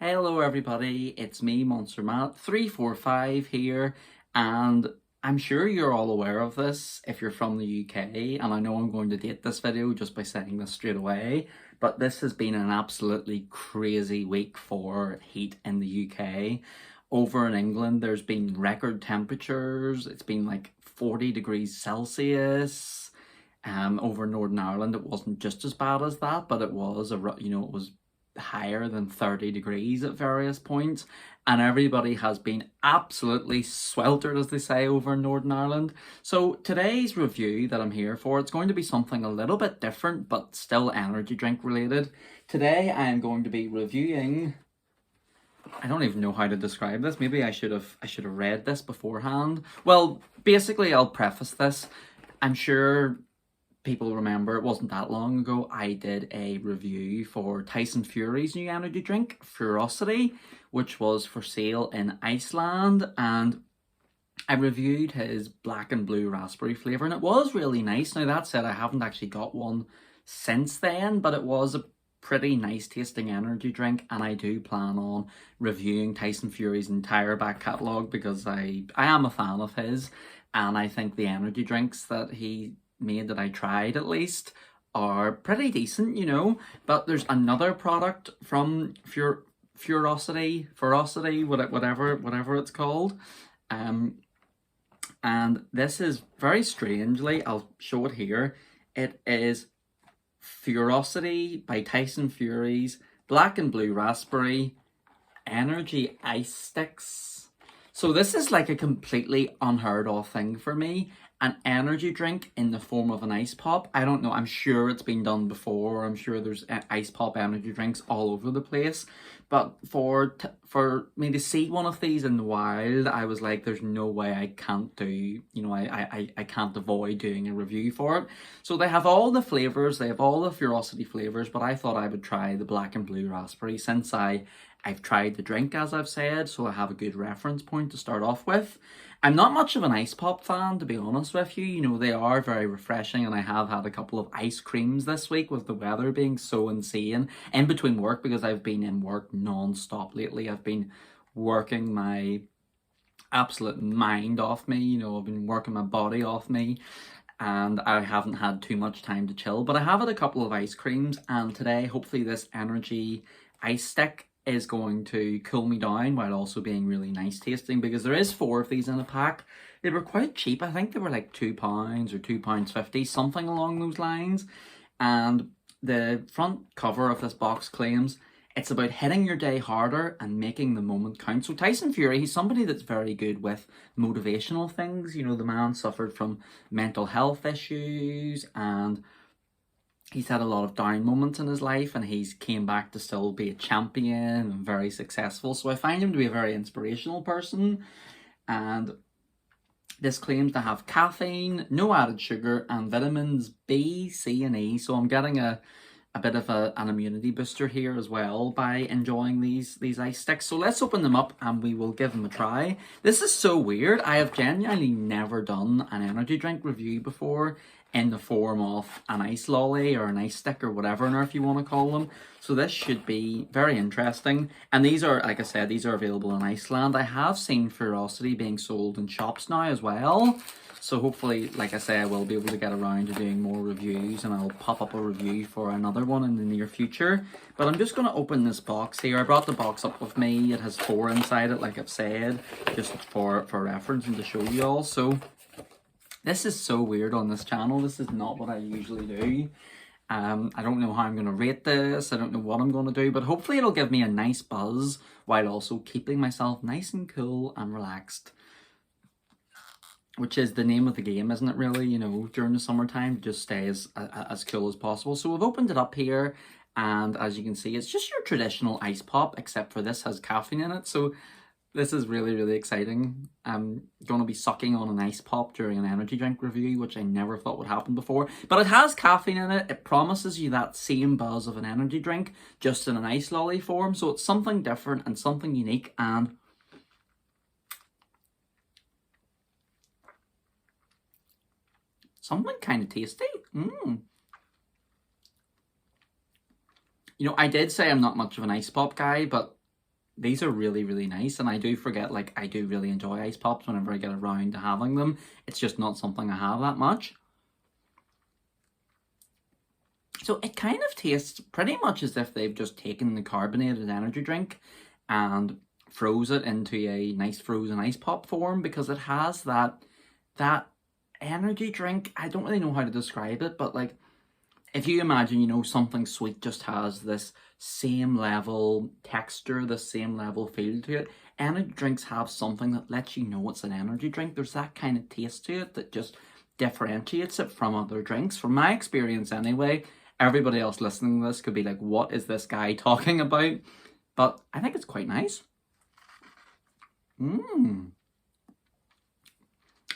Hello everybody, it's me, Monster Matt 345 here, and I'm sure you're all aware of this if you're from the UK, and I know I'm going to date this video just by saying this straight away, but this has been an absolutely crazy week for heat in the UK. Over in England, there's been record temperatures. It's been like 40 degrees Celsius. Over in Northern Ireland, it wasn't just as bad as that, but it was it was higher than 30 degrees at various points, and everybody has been absolutely sweltered, as they say, over in Northern Ireland. So today's review that I'm here for, it's going to be something a little bit different but still energy drink related. Today I am going to be reviewing, I don't even know how to describe this. Maybe I should have read this beforehand. Well, basically I'll preface this. I'm sure people remember it wasn't that long ago I did a review for Tyson Fury's new energy drink, Furocity, which was for sale in Iceland, and I reviewed his black and blue raspberry flavour, and it was really nice. Now that said, I haven't actually got one since then, but it was a pretty nice tasting energy drink, and I do plan on reviewing Tyson Fury's entire back catalogue because I am a fan of his, and I think the energy drinks that he made, that I tried at least, are pretty decent, but there's another product from Furocity, whatever it's called, and this is very strangely, I'll show it here, it is Furocity by Tyson Fury's black and blue raspberry energy ice sticks. So this is like a completely unheard of thing for me. An energy drink in the form of an ice pop. I don't know, I'm sure it's been done before. I'm sure there's ice pop energy drinks all over the place. But for me to see one of these in the wild, I was like, there's no way I can't do, I can't avoid doing a review for it. So they have all the flavours, they have all the Furocity flavours, but I thought I would try the black and blue raspberry since I've tried the drink, as I've said, so I have a good reference point to start off with. I'm not much of an ice pop fan, to be honest with you. They are very refreshing, and I have had a couple of ice creams this week with the weather being so insane. In between work, because I've been in work non-stop lately. I've been working my absolute mind off me. I've been working my body off me, and I haven't had too much time to chill. But I have had a couple of ice creams, and today, hopefully this energy ice stick is going to cool me down while also being really nice tasting, because there is 4 of these in a pack. They were quite cheap. I think they were like £2 or £2.50, something along those lines. And the front cover of this box claims it's about hitting your day harder and making the moment count. So Tyson Fury, he's somebody that's very good with motivational things. The man suffered from mental health issues, and he's had a lot of down moments in his life, and he's came back to still be a champion and very successful. So I find him to be a very inspirational person. And this claims to have caffeine, no added sugar, and vitamins B, C, and E. So I'm getting a bit of an immunity booster here as well by enjoying these ice sticks. So let's open them up and we will give them a try. This is so weird. I have genuinely never done an energy drink review before in the form of an ice lolly or an ice stick or whatever on earth you want to call them. So this should be very interesting. And these are, like I said, these are available in Iceland. I have seen Furocity being sold in shops now as well. So hopefully, like I say, I will be able to get around to doing more reviews, and I'll pop up a review for another one in the near future. But I'm just going to open this box here. I brought the box up with me. It has 4 inside it, like I've said, just for reference and to show you all. So this is so weird on this channel. This is not what I usually do. I don't know how I'm going to rate this. I don't know what I'm going to do, but hopefully it'll give me a nice buzz while also keeping myself nice and cool and relaxed. Which is the name of the game, isn't it really? During the summertime, just stay as cool as possible. So we've opened it up here, and as you can see, it's just your traditional ice pop, except for this has caffeine in it. So this is really, really exciting. I'm going to be sucking on an ice pop during an energy drink review, which I never thought would happen before. But it has caffeine in it. It promises you that same buzz of an energy drink, just in an ice lolly form. So it's something different and something unique, and something kind of tasty. I did say I'm not much of an ice pop guy, but These are really, really nice, and I do forget, like, I do really enjoy ice pops whenever I get around to having them. It's just not something I have that much. So it kind of tastes pretty much as if they've just taken the carbonated energy drink and froze it into a nice frozen ice pop form, because it has that energy drink. I don't really know how to describe it, but like, if you imagine, you know, something sweet just has this same level texture, the same level feel to it. Energy drinks have something that lets you know it's an energy drink. There's that kind of taste to it that just differentiates it from other drinks. From my experience anyway, everybody else listening to this could be like, what is this guy talking about? But I think it's quite nice.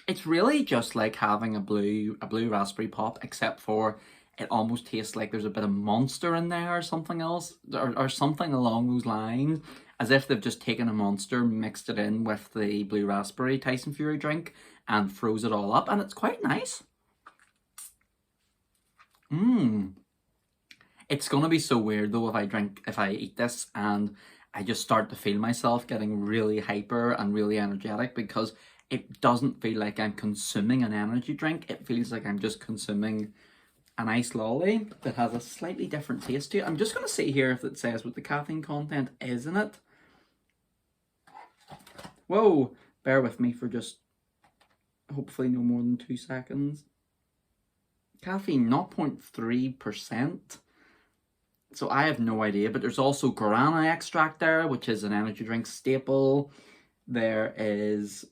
It's really just like having a blue raspberry pop, except for it almost tastes like there's a bit of Monster in there or something else, or something along those lines, as if they've just taken a Monster, mixed it in with the blue raspberry Tyson Fury drink, and froze it all up, and it's quite nice. It's gonna be so weird though if I eat this and I just start to feel myself getting really hyper and really energetic, because it doesn't feel like I'm consuming an energy drink. It feels like I'm just consuming an ice lolly that has a slightly different taste to it. I'm just going to see here if it says what the caffeine content is in it. Whoa, bear with me for just hopefully no more than 2 seconds. Caffeine, 0.3%. So I have no idea, but there's also guarana extract there, which is an energy drink staple. There is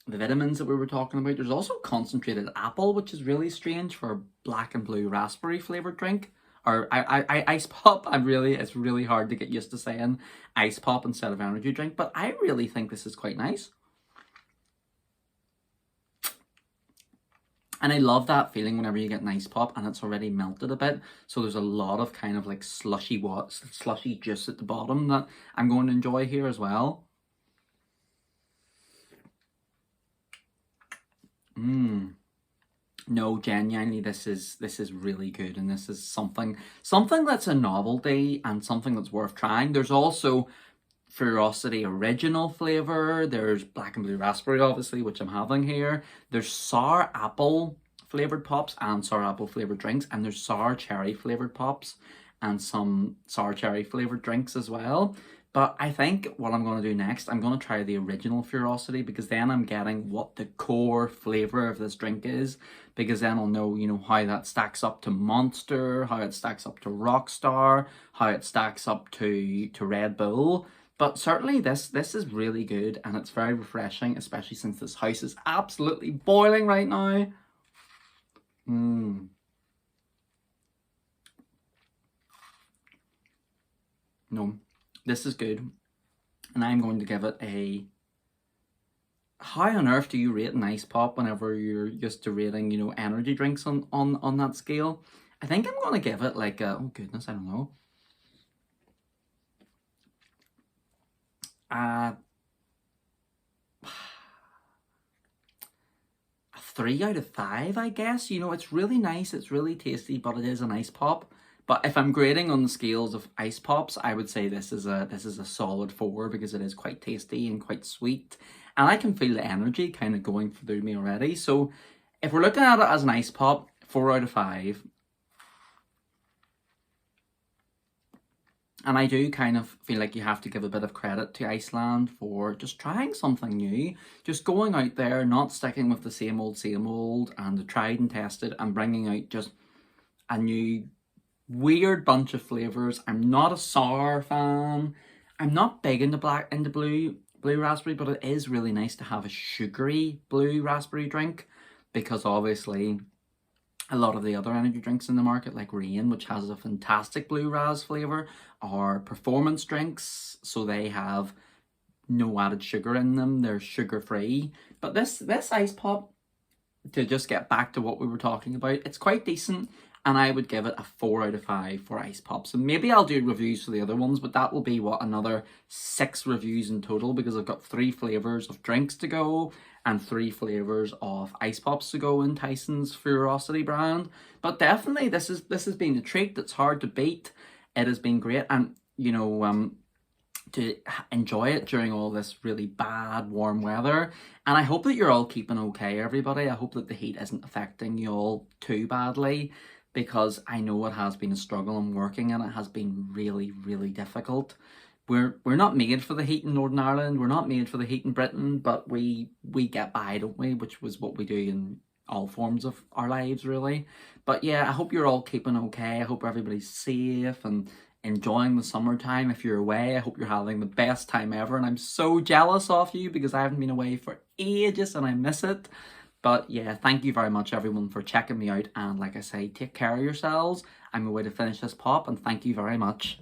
the vitamins that we were talking about. There's also concentrated apple, which is really strange for a black and blue raspberry flavored drink. Or ice pop. It's really hard to get used to saying ice pop instead of energy drink, but I really think this is quite nice. And I love that feeling whenever you get an ice pop and it's already melted a bit. So there's a lot of kind of like slushy juice at the bottom that I'm going to enjoy here as well. No, genuinely, this is really good, and this is something that's a novelty and something that's worth trying. There's also Furocity original flavour. There's black and blue raspberry, obviously, which I'm having here. There's sour apple flavoured pops and sour apple flavoured drinks, and there's sour cherry flavoured pops and some sour cherry flavoured drinks as well. But I think what I'm going to do next, I'm going to try the original Furocity, because then I'm getting what the core flavour of this drink is, because then I'll know, you know, how that stacks up to Monster, how it stacks up to Rockstar, how it stacks up to Red Bull. But certainly this is really good, and it's very refreshing, especially since this house is absolutely boiling right now. No, this is good, and I'm going to give it a... How on earth do you rate an ice pop whenever you're used to rating, you know, energy drinks on that scale? I think I'm going to give it like a... Oh goodness, I don't know. 3 out of 5, I guess. You know, it's really nice, it's really tasty, but it is an ice pop. But if I'm grading on the scales of ice pops, I would say this is a solid 4, because it is quite tasty and quite sweet. And I can feel the energy kind of going through me already. So if we're looking at it as an ice pop, 4 out of 5. And I do kind of feel like you have to give a bit of credit to Iceland for just trying something new. Just going out there, not sticking with the same old, and the tried and tested, and bringing out just a new weird bunch of flavours. I'm not a sour fan. I'm not big into blue raspberry, but it is really nice to have a sugary blue raspberry drink, because obviously a lot of the other energy drinks in the market, like Rain, which has a fantastic blue ras flavour, are performance drinks, so they have no added sugar in them. They're sugar free. But this ice pop, to just get back to what we were talking about, it's quite decent, and I would give it a 4 out of 5 for ice pops. And maybe I'll do reviews for the other ones, but that will be, what, another 6 reviews in total, because I've got 3 flavours of drinks to go and 3 flavours of ice pops to go in Tyson's Furocity brand. But definitely this has been a treat. It's hard to beat. It has been great. And, you know, to enjoy it during all this really bad warm weather. And I hope that you're all keeping okay, everybody. I hope that the heat isn't affecting you all too badly, because I know it has been a struggle and working and it has been really, really difficult. We're not made for the heat in Northern Ireland. We're not made for the heat in Britain, but we get by, don't we? Which was what we do in all forms of our lives, really. But yeah, I hope you're all keeping okay. I hope everybody's safe and enjoying the summertime. If you're away, I hope you're having the best time ever. And I'm so jealous of you because I haven't been away for ages and I miss it. But yeah, thank you very much everyone for checking me out. And like I say, take care of yourselves. I'm away to finish this pop and thank you very much.